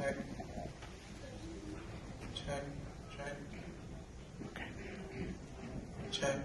check, check, check, check.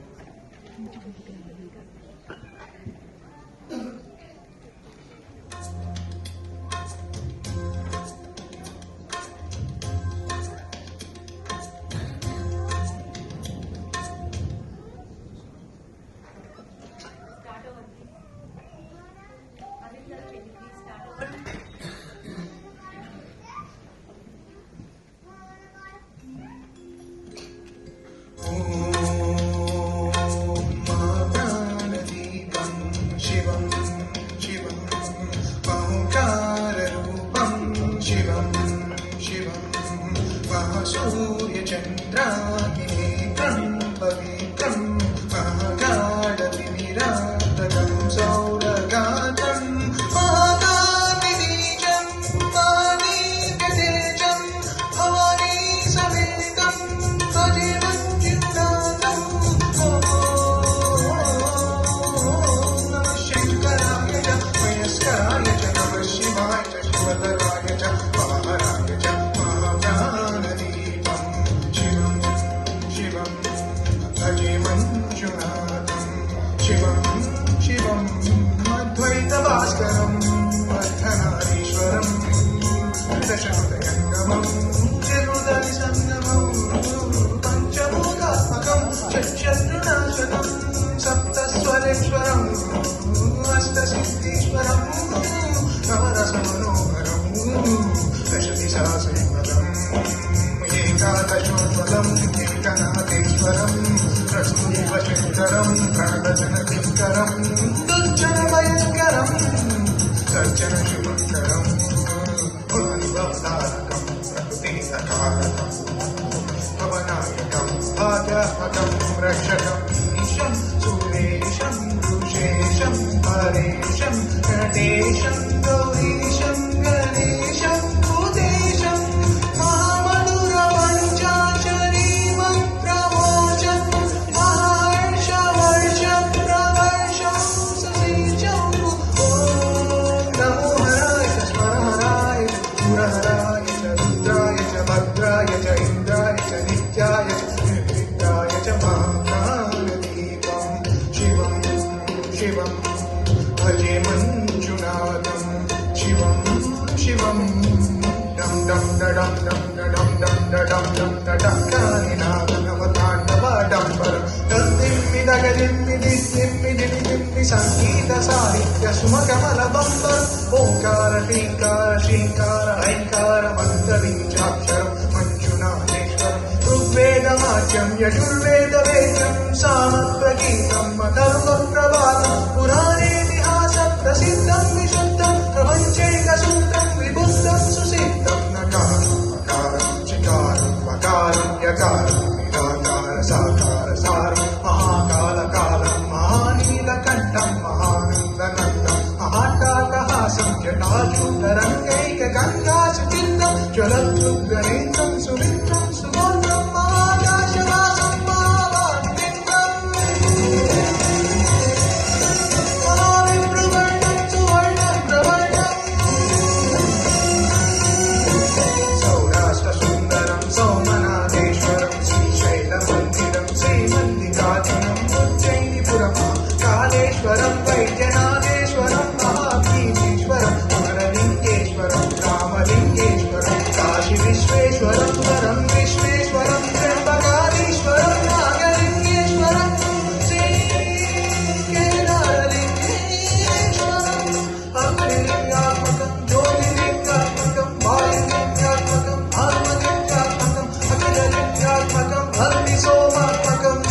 सूर्यचन्द्राग्निनेत्रं पवित्रं महागाढतिमिरातकं सौरगात्रं महाकातिबीजं वाणीर्यतेजं भवानी समेतं भजे मञ्जुनाथं नमः शङ्कराय च वयस्कराय च नमः शिवाय च शिवतराय च महाराय च भास्करं वर्धनारीश्वरं दशमदगङ्गमं त्रिहृदयसङ्गमं पञ्चभूतात्मकं षट्शत्रुनाशनं सप्तस्वरेश्वरं अष्टसिद्धीश्वरं नवरसमनोहरं दशदिशाश्रीपदम् एकादशोज्ज्वलम् एकनाथेश्वरं प्रस्तुतिवशङ्करं प्रणतजनकिङ्करं दुर्जनभयङ्करं सज्जनशुभङ्करं भुवनिभवतारकं प्रकृतिसकारकं भवनायकं भाग्यात्मकं रक्षकं ईशं सुरेशं दुषेशं परेशं नटेशं गौरीशं गणेशं भूतेशं भजे मञ्जुनाथं शिवं शिवं डं डं डडं डं डडं डं डडं डं डडं कानिनादनवताण्डवडम्बर तद्दिम्मिदगदिम्मिदिम्मिदिम्मि सङ्गीतसाहित्य सुमकमलबम्बर ओङ्कार टीकार श्रीकार ऐङ्कार मन्त्रबीजाक्षरं मञ्जुनाथेश्वरं ऋग्वेदवाक्यं यजुर्वेदवेद्यं सामप्रगीतं अथर्वप्रभातं पुराणेतिहासं प्रसिद्धं विशुद्धं प्रपञ्चैकसूत्रं विबुद्धं सुसिद्धं नकारं मकारं चिकारं मकारं यकारं निराकार साकार सारं महाकालकालं महानीलकण्ठं महानन्दनन्दं महाकाकहासं जटाजूटरङ्गैकगङ्गासुचिन्तं ज्वलद्रुद्गणेन्द्रं सुमित्रं सुगोत्रं महाकाशवासं महावाग्मित्रम् महाविप्रवर्णं सुवर्णं प्रवर्णम् सौराष्ट्रसुन्दरं सोमनाथेश्वरं श्रीशैलमन्दिरं श्रीमल्लिकार्जुनं उज्जयिनीपुरं कालेश्वरं वैद्यनाथेश्वरं महाभीमेश्वरं अमरलिङ्गेश्वरं रामलिङ्गेश्वरं काशीविश्वेश्वरं वरं विश्वेश्वरं त्र्यम्बकाधीश्वरं नागलिङ्गेश्वरं श्रीकेदारलिङ्गेश्वरम् अग्निलिङ्गात्मकं ज्योतिलिङ्गात्मकं वायुलिङ्गात्मकं आत्मलिङ्गात्मकं अखिललिङ्गात्मकं अग्निसोमात्मकम्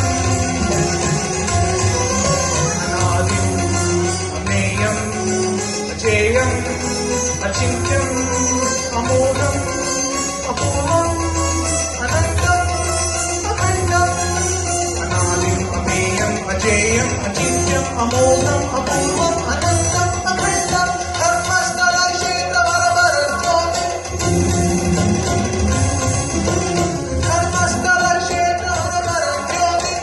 अनादिं अमेयं अजेयं अचिन्त्यं अमोघम् अपूर्वम् अनन्तम् अखण्डम् अनादिम् अमेयम् अजेयम् अचिन्त्यम् अमोघम् अपूर्वम् अनन्तम् अखण्डम् धर्मस्थलक्षेत्रवरवरज्योतिः धर्मस्थलक्षेत्रवरवरज्योतिः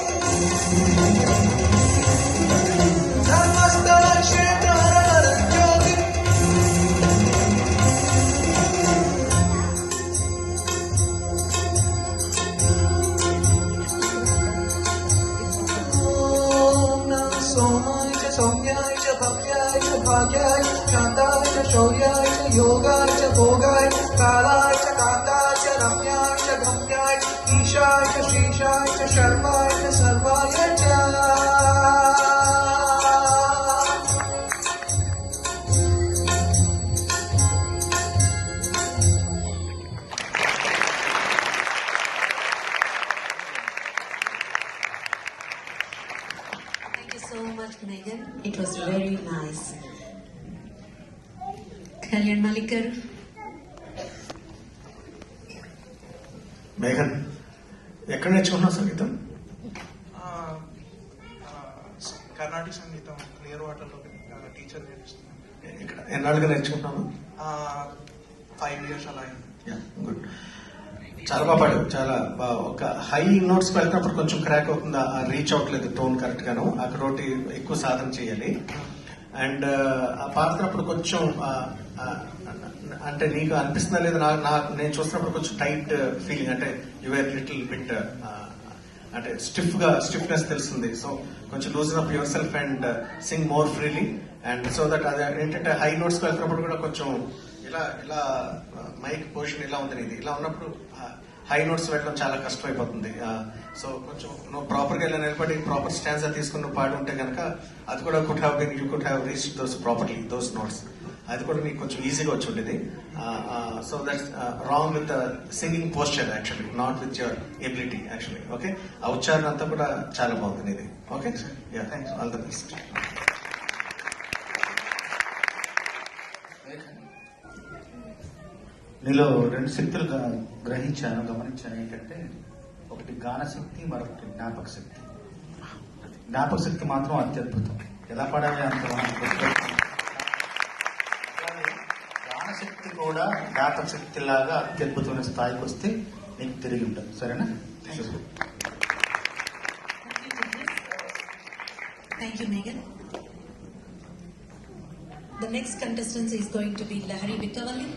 धर्मस्थलक्षेत्रवरवरज्योतिः वीर्याय च भाग्याय शान्ताय च शौर्याय च योगाय च भोगाय कालाय च कान्ताय च रम्याय च गम्याय ईशाय च श्रीशाय च शर्माय च सर्वाय च Thank you so much, Megan. It was very nice. Kalyan Malik garu. మేఘన్ ఎక్కడ నేర్చుకున్నావు సంగీతం? కర్ణాటక సంగీతం క్లియర్ వాటర్లో టీచర్ నేర్పిస్తున్నాను. ఇక్కడ ఎన్నాళ్ళుగా నేర్చుకుంటున్నాను? 5 years అలా అయింది. గుడ్. చాలా బాగా పాడావు. చాలా బాగా ఒక హై నోట్స్ వెళ్తున్నప్పుడు కొంచెం క్రాక్ అవుతుంది, ఆ రీచ్ అవ్వట్లేదు టోన్ కరెక్ట్ గాను. అక్కడ ఒకటి ఎక్కువ సాధన చేయాలి. అండ్ ఆ పాడుతున్నప్పుడు కొంచెం అంటే నీకు అనిపిస్తుందా లేదా? నేను చూస్తున్నప్పుడు కొంచెం టైట్ ఫీలింగ్, అంటే యువర్ లిటిల్ బిట్ అంటే స్టిఫ్నెస్ తెలుస్తుంది. సో కొంచెం loosen up your self and Singh more freely. And so that అది ఏంటంటే హై నోట్స్ వెళ్తున్నప్పుడు కూడా కొంచెం ఇలా మైక్ పొజిషన్ ఇలా ఉంది, ఇది ఇలా ఉన్నప్పుడు హై నోట్స్ వెళ్ళడం చాలా కష్టం అయిపోతుంది. సో కొంచెం నువ్వు ప్రాపర్ గా ఇలా నిలబడి ప్రాపర్ స్టాండ్స్ తీసుకుని నువ్వు పాడి ఉంటే కనుక అది కూడా you could have reach those properly those notes. అది కూడా నీకు కొంచెం ఈజీగా వచ్చి ఉండేది. So that's wrong with singing posture actually, not with your ability actually. Okay, ఆ ఉచ్చారణ అంతా కూడా చాలా బాగుంది ఇది. Okay, yeah, thanks, all the best. నీలో 2 శక్తులు గమనించాను. ఏంటంటే ఒకటి గానశక్తి, మరొకటి జ్ఞాపక శక్తి. జ్ఞాపక శక్తి మాత్రం అత్యద్భుతం. ఎలా పడాలి అంత గానశక్తి కూడా జ్ఞాపక శక్తి లాగా అత్యద్భుతమైన స్థాయికి వస్తే నీకు తిరిగి ఉంటుంది. సరేనా? Thank you, Megan. The next contestant is going to be Lahari Vittavalli.